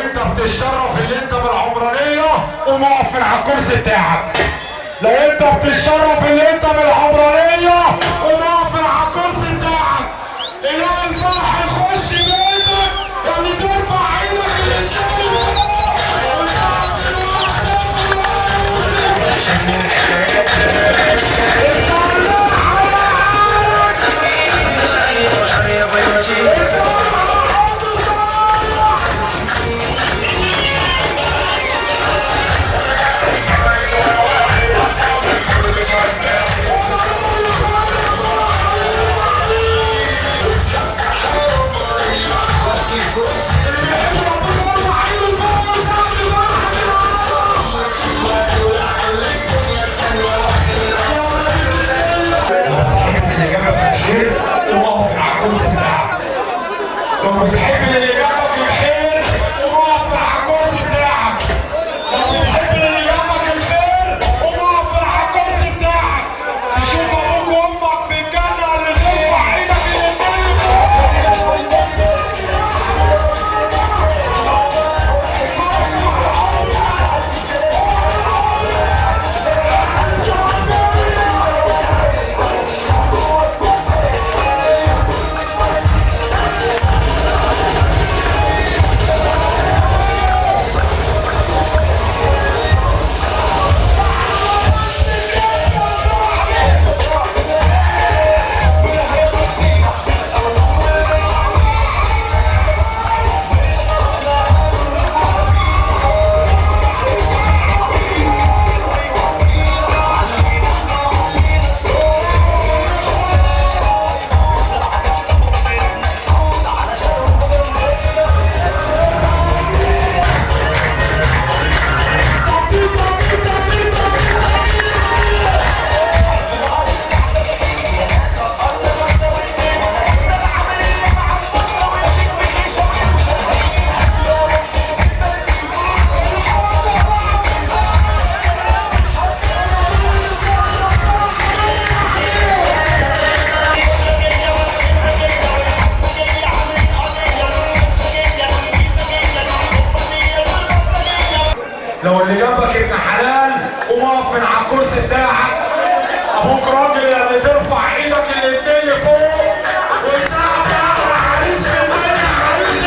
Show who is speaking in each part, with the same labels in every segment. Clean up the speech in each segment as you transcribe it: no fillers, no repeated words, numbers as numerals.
Speaker 1: انت بتشرف اللي انت بالعمرانيه قوم اقف من على الكرسي بتاعك. لو انت بتشرف اللي انت بالعمرانيه قوم اقف من على الكرسي بتاعك. اله الفرح يخش بيتك اللي ترفع عينك للسما. لو بتحب اللي جنبك الخير قوم اقف على الكرسي بتاعك. لو بتحب اللي جنبك الخير قوم اقف على الكرسي بتاعك. تشوف ابوك وامك في الجنه اللي ترفع ايدك لو اللي جنبك ابن حلال قوم اقف من على الكرسي بتاعك. ابوك راجل اللي ترفع ايدك الاتنين لفوق وتسقف احلى عريس في الدنيا عريس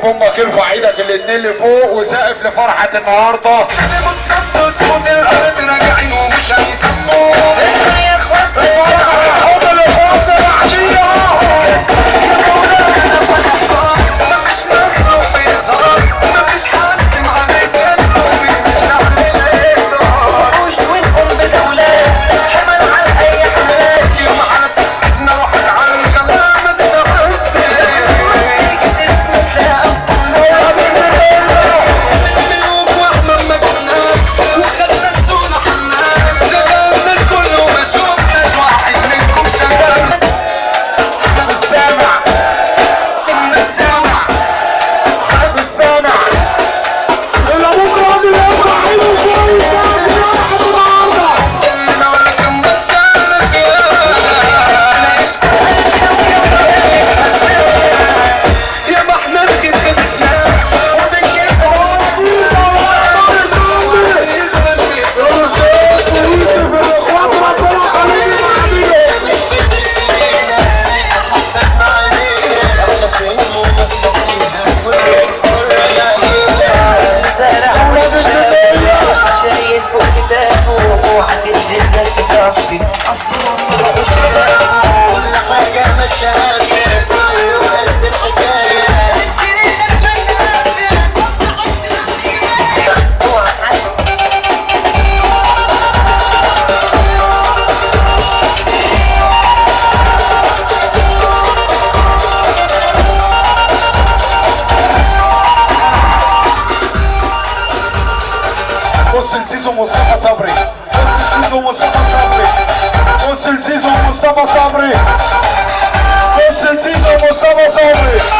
Speaker 1: امك ارفع ايدك الاتنين لفوق وسقف لفرحة النهارده. راجعين ومش هيسموا يا اخوات الحب اللي فوق بعديها. مفيش مخلوق بيظهر، مفيش حد معاه يسده وش والام بدولات حمل على اي حالات. يوم على سكتنا روح على الكلام بتحسن كسبنا تلاقى ملوك واحمد مجنات وخدنا السوق حمام. شبابنا الكل وما شفناش واحد منكم شباب. مش سامع مش سامع مش سامع الا بكره راجل يرفع ايده كويس واحد النهارده. انا ولا كان بتكلم يا ما احنا ركبتنا شايل فوق كتافه وهتنزل بس صاحبي اصله ما مش كل حاجه ماشيه والف الحكايه. بص لزيزو مصطفى صبري، بص لزيزو مصطفى صبري، بص لزيزو مصطفى صبري، بص لزيزو مصطفى صبري.